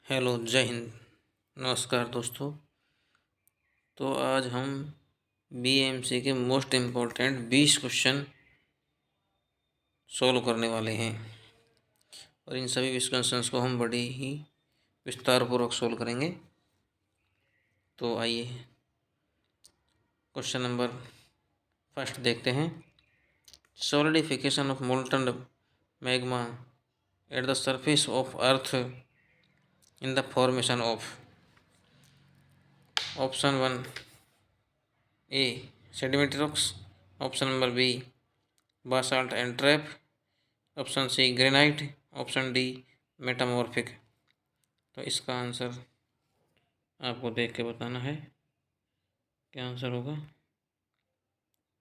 Hello, जय हिंद। नमस्कार दोस्तों। तो आज हम बीएमसी के मोस्ट इम्पोर्टेंट 20 क्वेश्चन सॉल्व करने वाले हैं और इन सभी 20 क्वेश्चंस को हम बड़ी ही विस्तारपूर्वक सॉल्व करेंगे। तो आइए क्वेश्चन नंबर फर्स्ट देखते हैं। Solidification of molten magma at the surface of earth in the formation of option 1 A sedimentary rocks, option number B basalt and trap, option C granite, option D metamorphic. तो इसका answer आपको देख के बताना है। क्या आंसर होगा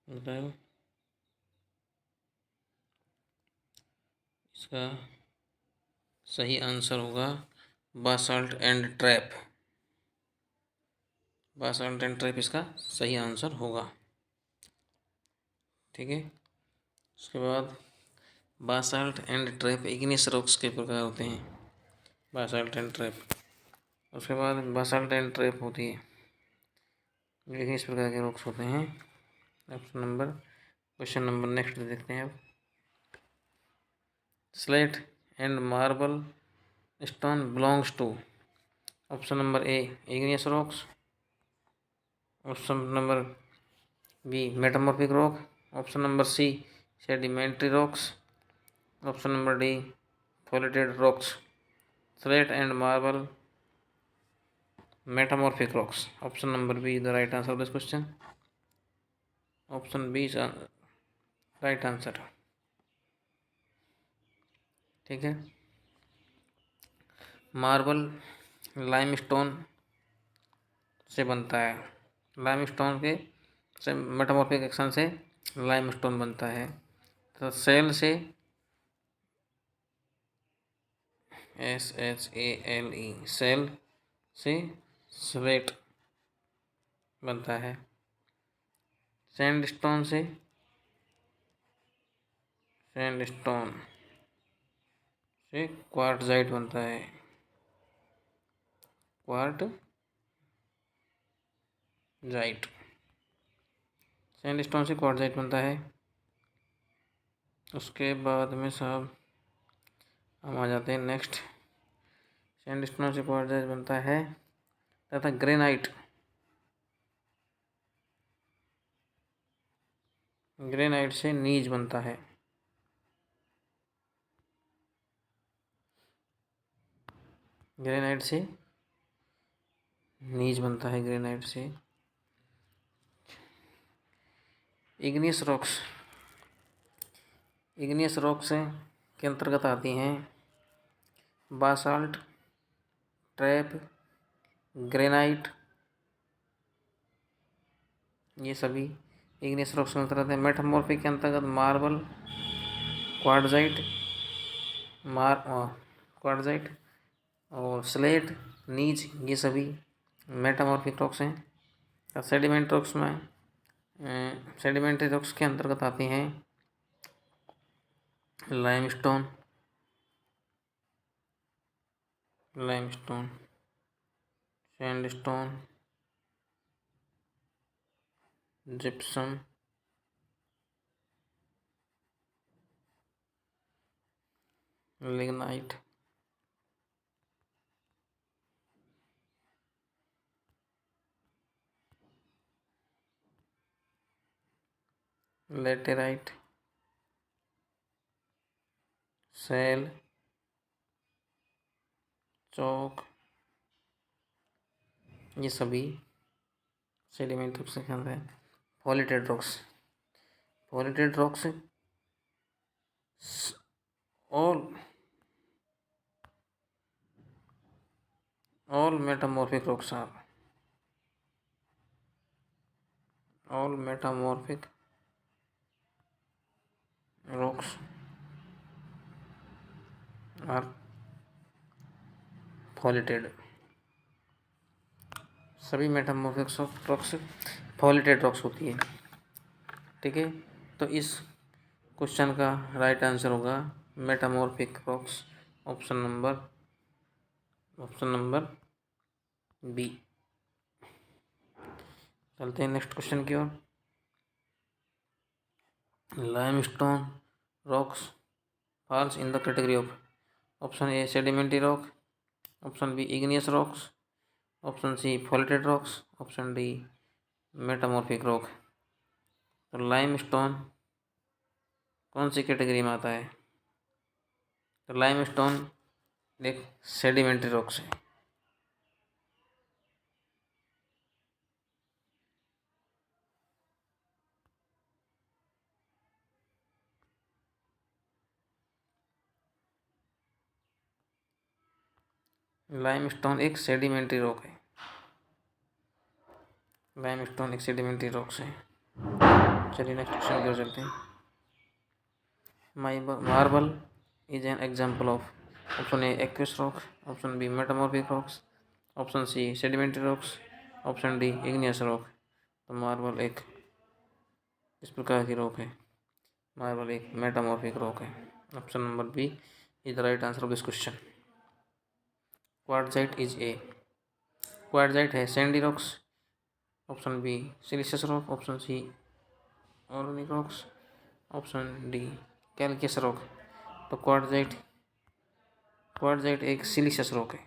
बताओ। इसका सही आंसर होगा Basalt and trap. Basalt and trap इसका सही आंसर होगा। ठीक है। उसके बाद Basalt and trap igneous rocks के प्रकार होते हैं। Basalt and trap. उसके बाद बासाल्ट एंड ट्रैप होती है, लेकिन इस प्रकार के रॉक्स होते हैं। क्वेश्चन नंबर नेक्स्ट देखते हैं अब। Slate and marble stone belongs to option number A igneous rocks, option number B metamorphic rock, option number C sedimentary rocks, option number D foliated rocks. Slate and marble metamorphic rocks. Option number B is the right answer of this question. Option B is right answer. ठीक है। Marble limestone से बनता है। Limestone के से metamorphic action से limestone बनता है। तो सेल से SHALE सेल से स्लेट बनता है। सैंडस्टोन से क्वार्टजाइट बनता है। सैंडस्टोन से क्वार्टजाइट बनता है। उसके बाद में साहब हम आ जाते हैं नेक्स्ट। सैंडस्टोन से क्वार्टजाइट बनता है तथा ग्रेनाइट से नीज बनता है। ग्रेनाइट से नीज बनता है। ग्रेनाइट से इग्नियस रॉक्स के अंतर्गत आती हैं बासाल्ट, ट्रैप, ग्रेनाइट, ये सभी इग्नियस रॉक्स के अंतर्गत है। मेटामॉर्फिक के अंतर्गत मार्बल, क्वार्टजाइट और स्लेट, नीज, ये सभी मेटामॉर्फिक रॉक्स हैं। सेडिमेंट्री रॉक्स के अंतर्गत आती हैं limestone, sandstone, gypsum, lignite, laterite, shale, chalk, ये सभी सेडिमेंट रॉक्स के अंदर है। Foliated rocks all metamorphic rocks are foliated. सभी मेटामॉर्फिक रॉक्स फोलेटेड रॉक्स होती है। ठीक है। तो इस क्वेश्चन का राइट आंसर होगा metamorphic rocks, option number option number B. चलते हैं नेक्स्ट क्वेश्चन की ओर। Limestone rocks falls in the category of option A sedimentary rock, option B igneous rocks, option C foliated rocks, option D metamorphic rock. तो limestone कौन सी category में आता है? तो लाइमस्टोन एक सेडिमेंट्री रॉक्स है। लाइमस्टोन एक सेडिमेंट्री रॉक है। लाइमस्टोन एक सेडिमेंट्री रॉक्स है। चलिए नेक्स्ट क्वेश्चन की ओर चलते हैं। Marble is an example of option A aqueous rock, option B metamorphic rocks, option C sedimentary rocks, option D igneous rock. तो मार्बल एक इस प्रकार की रॉक है। मार्बल एक मेटामॉर्फिक रॉक है। Option number B is the right answer of this question. Quartzite is a quartzite है sandy rocks, option B siliceous rock, option C organic rocks, option D calcareous rock. तो quartzite एक siliceous rock है।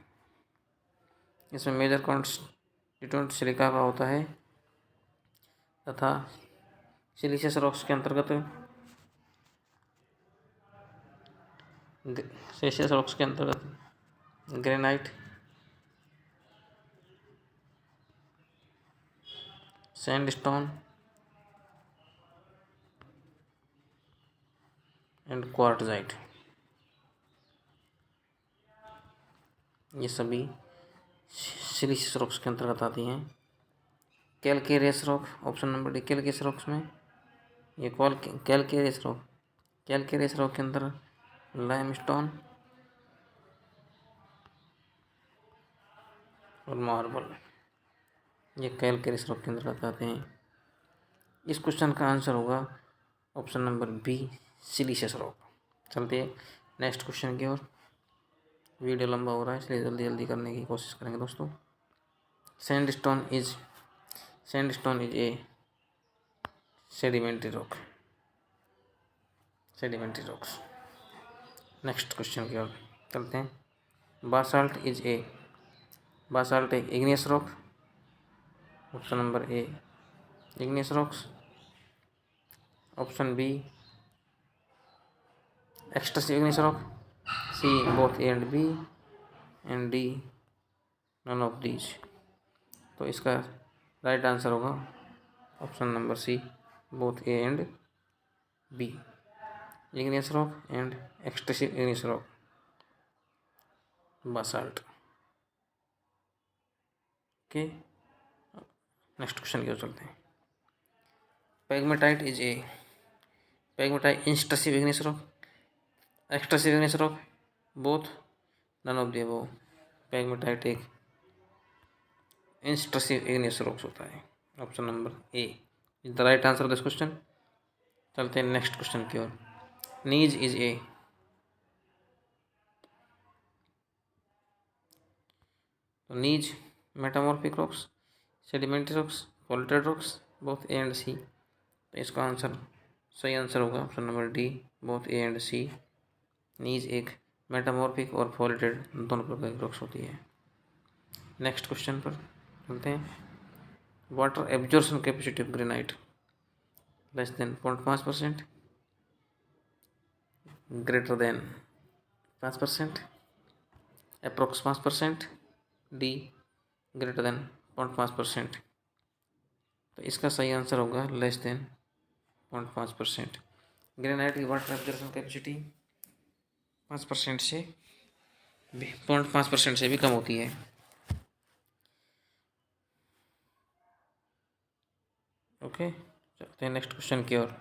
इसमें major constituent silica का होता है तथा siliceous rocks के अंतर्गत ग्रेनाइट, सैंडस्टोन एंड क्वार्टजाइट, ये सभी सिलिशियस रॉक्स के अंतर्गत आती हैं। Calcareous rock option number D calcareous rocks में ये कैलकेरियस रॉक के अंदर लाइमस्टोन और मार्बल ये कैलकेरियस रॉक के अंतर्गत आते हैं। इस क्वेश्चन का आंसर होगा option number B siliceous rock. चलते हैं नेक्स्ट क्वेश्चन की ओर। वीडियो लंबा हो रहा है इसलिए जल्दी जल्दी करने की कोशिश करेंगे दोस्तों। Sandstone is a sedimentary rocks. Next question की ओर चलते हैं। बासाल्ट एक igneous rock, option number A igneous rocks, option B extrusive igneous rock, C both A and B and D none of these. तो इसका राइट आंसर होगा option number C both A and B igneous rock and extrusive igneous rock basalt. Okay next question की ओर चलते हैं। Pegmatite intrusive igneous rock, एक्सट्रैसिव igneous rock, both none of the above. Pegmatite एक intrusive igneous rocks होता है। Option number A is the right answer of this question. चलते हैं next question की ओर। नीज इज ए तो gneiss metamorphic rocks, sedimentary rocks, foliated rocks, both A and C. तो इसका answer सही आंसर होगा option number D both A and C. Gneiss एक metamorphic और फोल्टेड दोनों प्रकार की रॉक्स होती है। नेक्स्ट क्वेश्चन पर चलते हैं। Water absorption capacity of granite less than 0.5%, greater than 5%, approx 5%, D greater than 0.5%। तो इसका सही आंसर होगा लेस देन 0.5%। ग्रेनाइट की वाटर एब्जॉर्प्शन कैपेसिटी 5% से 0.5% से भी कम होती है। ओके चलते हैं नेक्स्ट क्वेश्चन की ओर।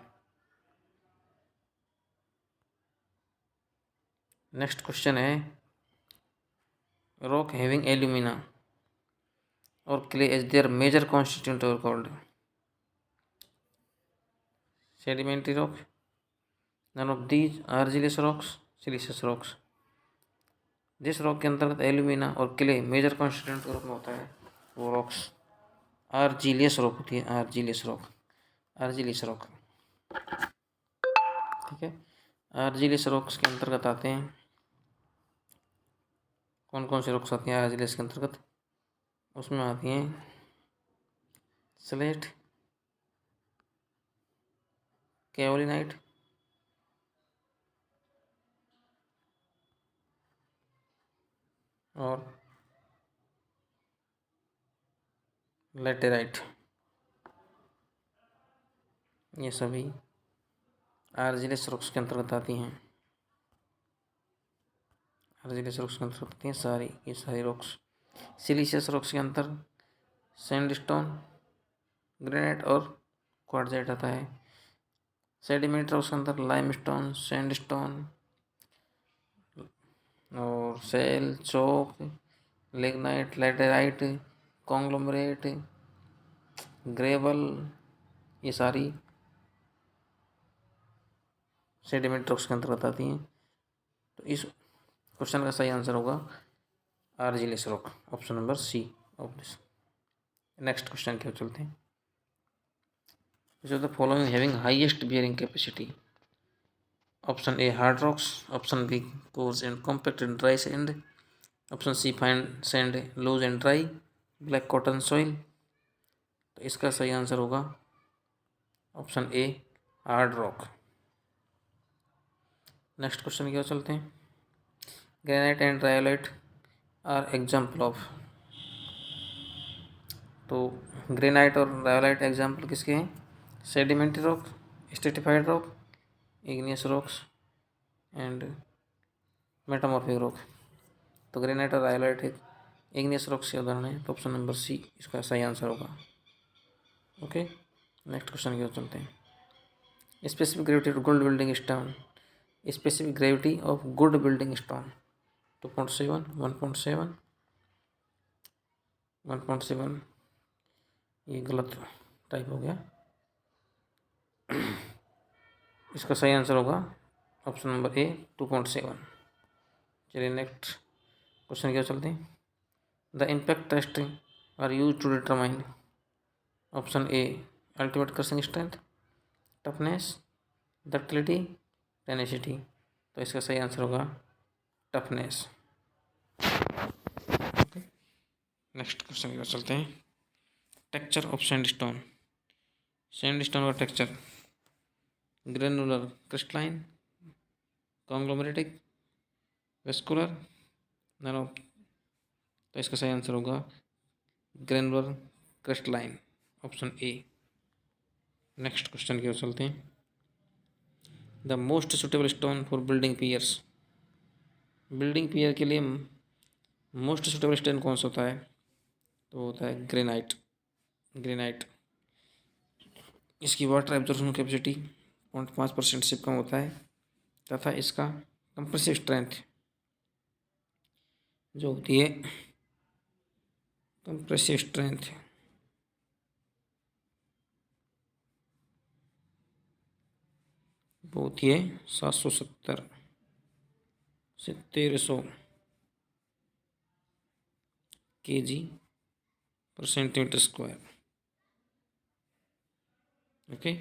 नेक्स्ट क्वेश्चन है रॉक हैविंग एल्यूमिना और clay as their major constituent are called sedimentary rock, none of these, argillaceous rocks, siliceous rocks. जिस रॉक के अंतर्गत एल्यूमिना और क्ले मेजर कॉन्स्टिट्यूंट के रूप में होता है वो रॉक्स आर्जिलियस रॉक होती है। आर्जिलियस रॉक, आर्जिलियस रॉक, ठीक है। आर्जिलियस रॉक्स के अंतर्गत आते हैं, कौन कौन से रॉक्स आते हैं आर्जिलियस के अंतर्गत? उसमें आती हैं स्लेट, कैओलिनाइट, और लेटेराइट। ये सभी आर्जिलियस रॉक्स के अंतर्गत आती हैं। आर्जिलियस रॉक्स के अंतर्गत आती हैं ये सारी रॉक्स। सिलीशियस रॉक्स के अंतर सैंडस्टोन, ग्रेनाइट और क्वार्ट्जाइट आता है। सेडिमेंट रॉक्स के अंदर लाइमस्टोन, सैंडस्टोन और सेल, चौक, लिग्नाइट, लैटेराइट, कॉन्ग्लोमरेट, ग्रेवल, ये सारी सेडिमेंट रॉक्स के अंतर्गत आती हैं। तो इस क्वेश्चन का सही आंसर होगा argillaceous rock, option number C of this. Next question की ओर चलते हैं। Which of the following having highest bearing capacity? Option A hard rocks, option B coarse and compact and dry sand, option C fine sand loose and dry, black cotton soil। तो इसका सही answer होगा option A hard rock. Next question की ओर चलते हैं। Granite and rhyolite are example of. तो granite और रायोलाइट एग्जाम्पल किसके हैं? Sedimentary rock, stratified rock, igneous rocks and metamorphic rock. तो ग्रेनाइट और रायोलाइट एक इग्नियस रॉक्स के उदाहरण है। तो ऑप्शन नंबर सी इसका सही आंसर होगा। ओके, नेक्स्ट क्वेश्चन की ओर चलते हैं। Specific gravity of good building stone, specific gravity of good building stone 2.7, 1.7, 1.7, ये गलत टाइप हो गया। इसका सही आंसर होगा ऑप्शन नंबर ए 2.7। चलिए नेक्स्ट क्वेश्चन की ओर चलते हैं। The impact test are used to determine. Option A ultimate crushing strength, toughness, ductility, tenacity. तो इसका सही आंसर होगा टफनेस। नेक्स्ट क्वेश्चन की ओर चलते हैं। टेक्सचर ऑफ सैंडस्टोन, सैंडस्टोन का texture granular, crystalline, conglomeratic, vesicular, nano. तो इसका सही आंसर होगा granular crystalline, option A. Next question की ओर चलते हैं। The most suitable stone for building piers, building pier के लिए मोस्ट सुटेबल स्टोन कौन सा होता है? तो होता है ग्रेनाइट। ग्रेनाइट, इसकी वाटर एब्जॉर्प्शन कैपेसिटी 0.5% से कम होता है तथा इसका कंप्रेसिव स्ट्रेंथ जो होती है, कंप्रेसिव स्ट्रेंथ वो होती है 770 से 1300 kg पर सेंटीमीटर स्क्वायर। ओके,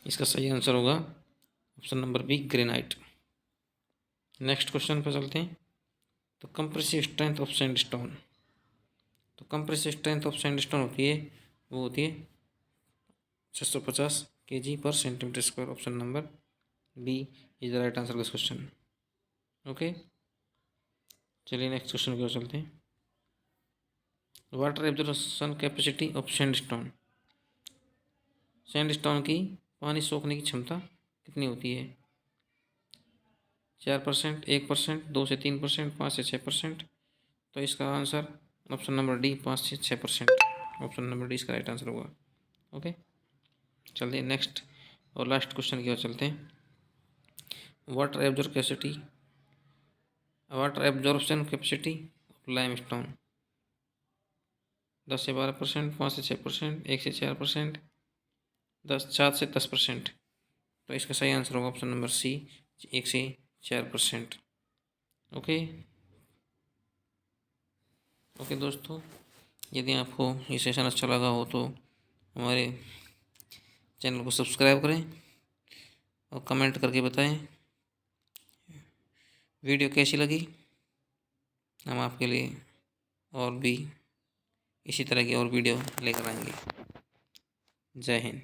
इसका सही आंसर होगा option number B granite. Next question पर चलते हैं। तो कंप्रेसिव स्ट्रेंथ ऑफ सैंडस्टोन, तो कंप्रेसिव स्ट्रेंथ ऑफ सैंडस्टोन होती है वो होती है 650 kg पर centimetre square. Option number B is the right answer this question. Okay, चलिए नेक्स्ट क्वेश्चन की ओर चलते हैं। Water absorption capacity of sandstone, sandstone की पानी सोखने की क्षमता कितनी होती है? 4%, 1%, 2 से 3%, 5 से 6%। तो इसका आंसर ऑप्शन नंबर डी 5 से 6%। ऑप्शन नंबर डी इसका राइट आंसर होगा। ओके, चलिए नेक्स्ट और लास्ट क्वेश्चन की ओर चलते हैं। Water absorption capacity of limestone 10 से 12%, 5 से 6%, 1 से 4%, 7 से 10%। तो इसका सही आंसर होगा ऑप्शन नंबर सी 1 से 4%। ओके, ओके दोस्तों, यदि आपको ये सेशन अच्छा लगा हो तो हमारे चैनल को सब्सक्राइब करें और कमेंट करके बताएं वीडियो कैसी लगी। हम आपके लिए और भी इसी तरह की और वीडियो लेकर आएंगे। जय हिंद।